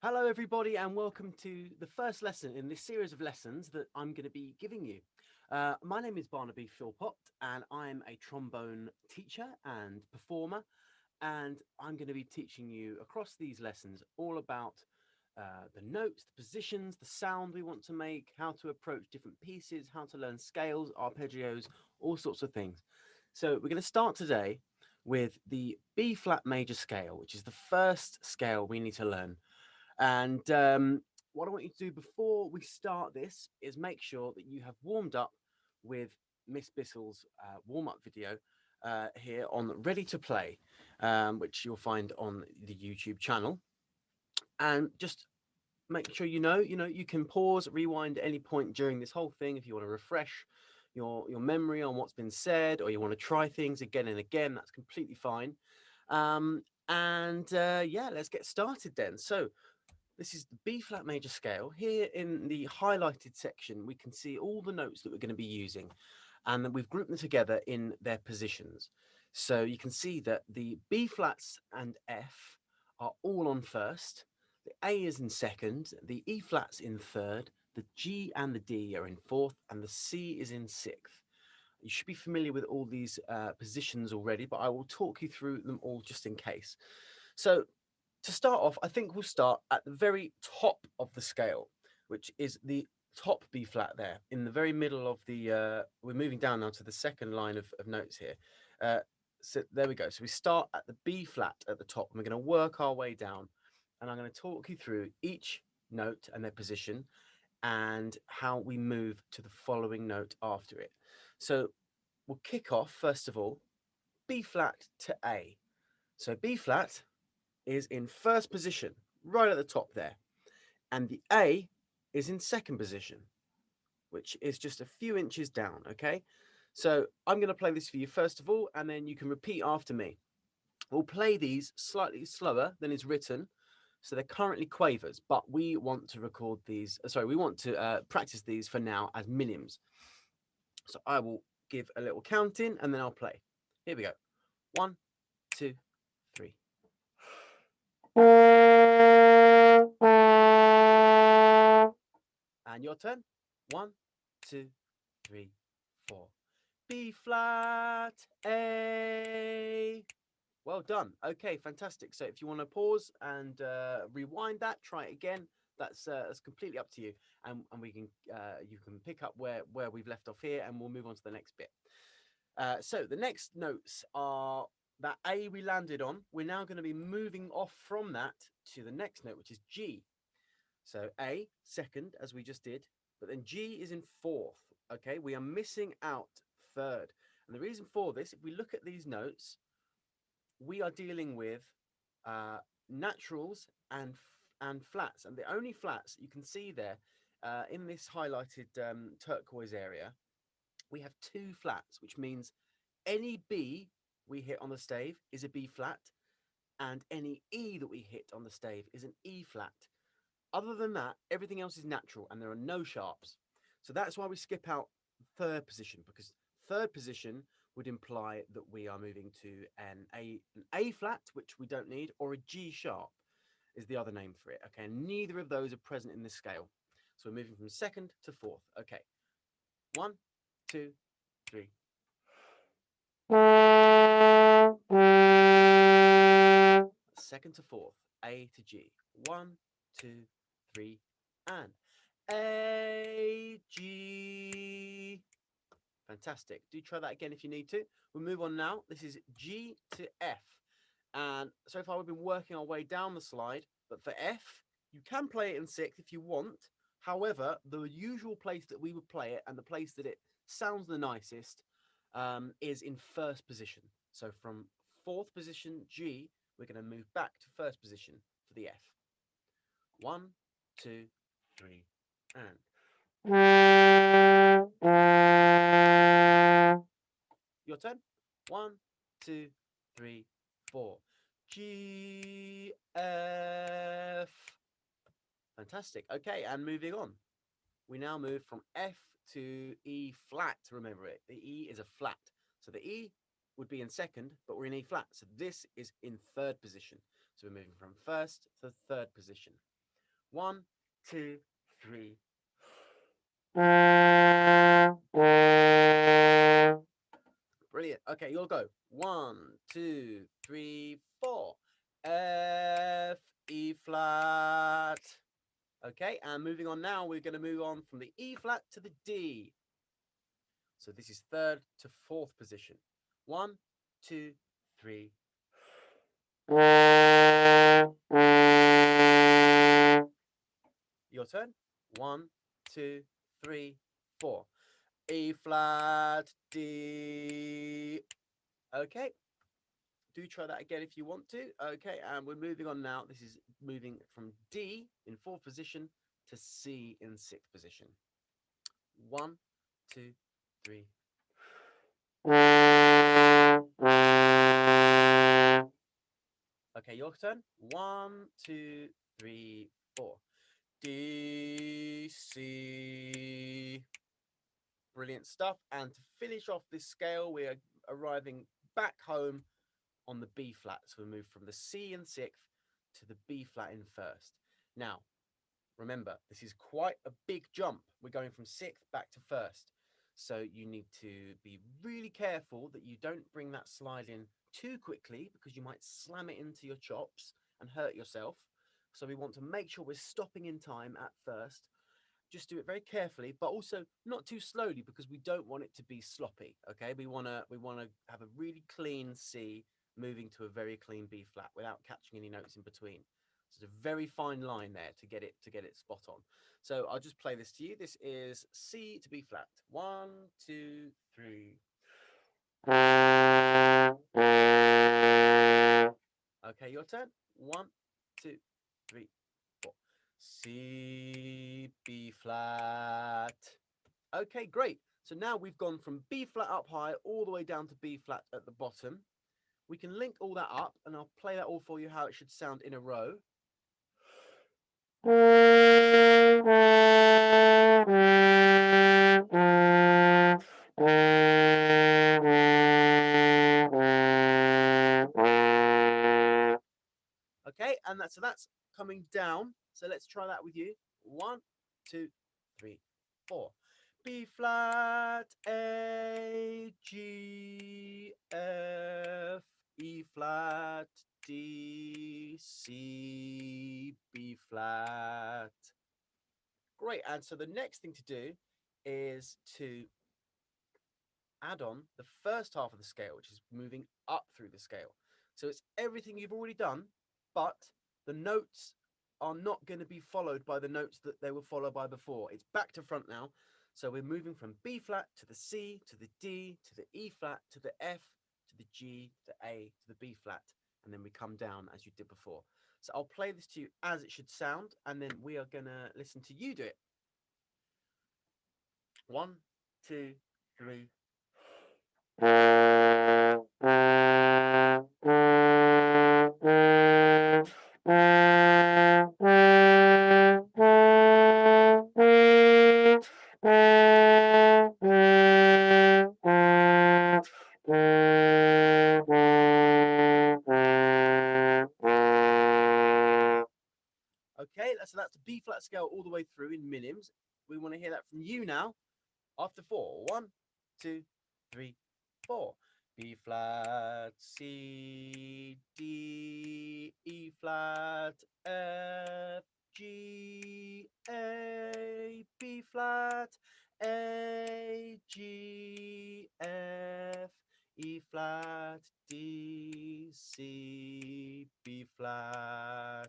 Hello, everybody, and welcome to the first lesson in this series of lessons that I'm going to be giving you. My name is Barnaby Philpott, and I'm a trombone teacher and performer. And I'm going to be teaching you across these lessons all about the notes, the positions, the sound we want to make, how to approach different pieces, how to learn scales, arpeggios, all sorts of things. So, we're going to start today with the B flat major scale, which is the first scale we need to learn. And what I want you to do before we start this is make sure that you have warmed up with Miss Bissell's warm up video here on Ready to Play, which you'll find on the YouTube channel. And just make sure you can pause, rewind at any point during this whole thing if you want to refresh your memory on what's been said, or you want to try things again and again. That's completely fine. Yeah, let's get started then. So this is the B flat major scale. Here in the highlighted section, we can see all the notes that we're going to be using, and then we've grouped them together in their positions. So you can see that the B flats and F are all on first, the A is in second, the E flats in third, the G and the D are in fourth, and the C is in sixth. You should be familiar with all these positions already, but I will talk you through them all just in case. So to start off, I think we'll start at the very top of the scale, which is the top B flat there in the very middle of the. We're moving down now to the second line of notes here. Uh, so there we go. So we start at the B flat at the top, and we're going to work our way down. And I'm going to talk you through each note and their position and how we move to the following note after it. So we'll kick off first of all, B flat to A. So B flat is in first position, right at the top there. And the A is in second position, which is just a few inches down, okay? So I'm going to play this for you first of all, and then you can repeat after me. We'll play these slightly slower than is written. So they're currently quavers, but we want to record these. Sorry, we want to practice these for now as millims. So I will give a little counting and then I'll play. Here we go. One, two, three. And your turn. One, two, three, four. B flat, A. Well done. Okay, fantastic. So if you want to pause and rewind that, try it again. That's completely up to you, and we can you can pick up where we've left off here, and we'll move on to the next bit. So the next notes are that A we landed on. We're now going to be moving off from that to the next note, which is G. So A, second, as we just did, but then G is in fourth. Okay, we are missing out third. And the reason for this, if we look at these notes, we are dealing with naturals and flats. And the only flats you can see there in this highlighted turquoise area, we have two flats, which means any B we hit on the stave is a B flat, and any E that we hit on the stave is an E flat. Other than that, everything else is natural and there are no sharps. So that's why we skip out third position, because third position would imply that we are moving to an A flat, which we don't need, or a G sharp is the other name for it. Okay, and neither of those are present in this scale. So we're moving from second to fourth. Okay, one, two, three. Second to fourth, A to G. One, two, three, and A, G. Fantastic. Do try that again if you need to. We'll move on now. This is G to F. And so far we've been working our way down the slide, but for F, you can play it in sixth if you want. However, the usual place that we would play it and the place that it sounds the nicest is in first position. So from fourth position, G, we're going to move back to first position for the F. One, two, three, and. Your turn. One, two, three, four. G, F. Fantastic. Okay, and moving on. We now move from F to E flat. Remember it. The E is a flat. So the E would be in second, but we're in E flat. So this is in third position. So we're moving from first to third position. 1, 2, 3. Brilliant. Okay, you'll go 1, 2, 3, 4. F, E flat. Okay, and moving on now, we're going to move on from the E flat to the D. So this is third to fourth position. 1, 2, 3. Your turn. 1, 2, 3, 4. E flat, D. Okay. Do try that again if you want to. Okay, and we're moving on now. This is moving from D in fourth position to C in sixth position. 1, 2, 3. Okay, your turn. 1, 2, 3, 4. D, C. Brilliant stuff. And to finish off this scale, we're arriving back home on the B flat. So we move from the C in sixth to the B flat in first. Now, remember, this is quite a big jump. We're going from sixth back to first. So you need to be really careful that you don't bring that slide in too quickly because you might slam it into your chops and hurt yourself. So we want to make sure we're stopping in time at first. Just do it very carefully, but also not too slowly because we don't want it to be sloppy. Okay, we want to have a really clean C moving to a very clean B flat without catching any notes in between. So it's a very fine line there to get it spot on. So I'll just play this to you. This is C to B flat. 1, 2, 3. Okay, your turn. 1, 2, 3, 4. C, B flat. Okay, great. So now we've gone from B flat up high all the way down to B flat at the bottom. We can link all that up and I'll play that all for you how it should sound in a row. Okay, and that's coming down. So let's try that with you. 1, 2, 3, 4. B flat, A, G, F, E flat, D, C, B flat. Great. And so the next thing to do is to add on the first half of the scale, which is moving up through the scale. So it's everything you've already done, but the notes are not going to be followed by the notes that they were followed by before. It's back to front now. So we're moving from B flat to the C, to the D, to the E flat, to the F, to the G, to the A, to the B flat, and then we come down as you did before. So I'll play this to you as it should sound, and then we are going to listen to you do it. 1, 2, 3. Okay, so that's the B flat scale all the way through in minims. We want to hear that from you now. After 4. 1, 2, 3, 4. B flat, C, D, E flat, F, G, A, B flat, A, G, F, E flat, D, C, B flat.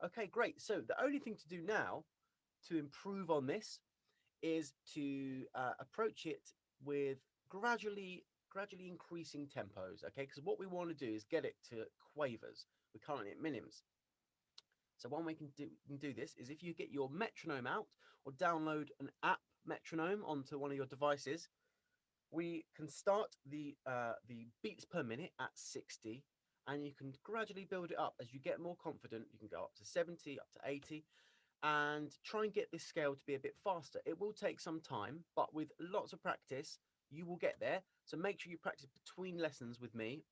Okay, great. So the only thing to do now to improve on this is to approach it with gradually increasing tempos. Okay, because what we want to do is get it to quavers. We're currently at minims. So one way we can do this is if you get your metronome out or download an app metronome onto one of your devices, we can start the beats per minute at 60, and you can gradually build it up as you get more confident. You can go up to 70, up to 80, and try and get this scale to be a bit faster. It will take some time, but with lots of practice, you will get there. So make sure you practice between lessons with me,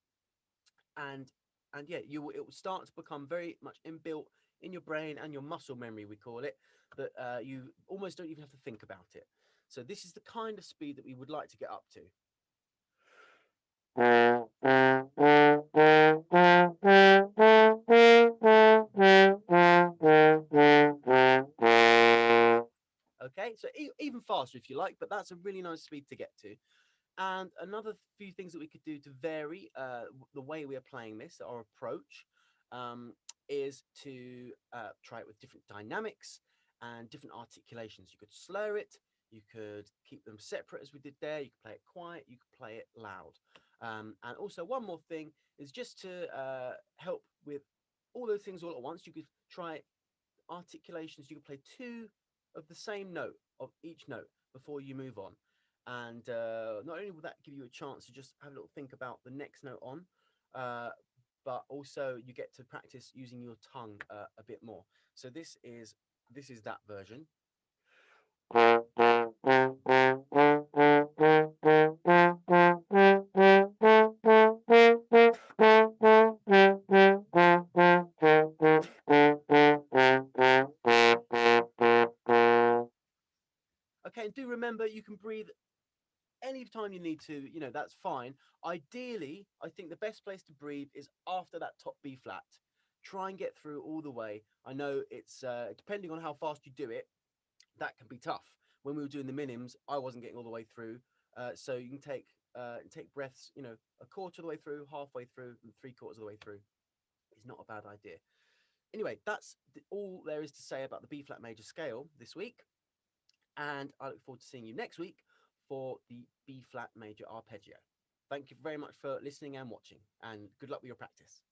and And yeah, it will start to become very much inbuilt in your brain and your muscle memory, we call it, that you almost don't even have to think about it. So this is the kind of speed that we would like to get up to. Okay, so even faster if you like, but that's a really nice speed to get to. And another few things that we could do to vary the way we are playing this, our approach, um, is to try it with different dynamics and different articulations. You could slur it, you could keep them separate as we did there, you could play it quiet, you could play it loud. And also, one more thing is just to help with all those things all at once, you could try articulations. You could play two of the same note of each note before you move on. And not only will that give you a chance to just have a little think about the next note on, uh, but also you get to practice using your tongue a bit more. So this is that version. Okay, and do remember you can breathe anytime you need to, that's fine. Ideally, I think the best place to breathe is after that top B flat. Try and get through all the way. I know it's depending on how fast you do it, that can be tough. When we were doing the minims, I wasn't getting all the way through. So you can take breaths, a quarter of the way through, halfway through, and three-quarters of the way through. Is not a bad idea. Anyway, that's all there is to say about the B flat major scale this week. And I look forward to seeing you next week for the B flat major arpeggio. Thank you very much for listening and watching, and good luck with your practice.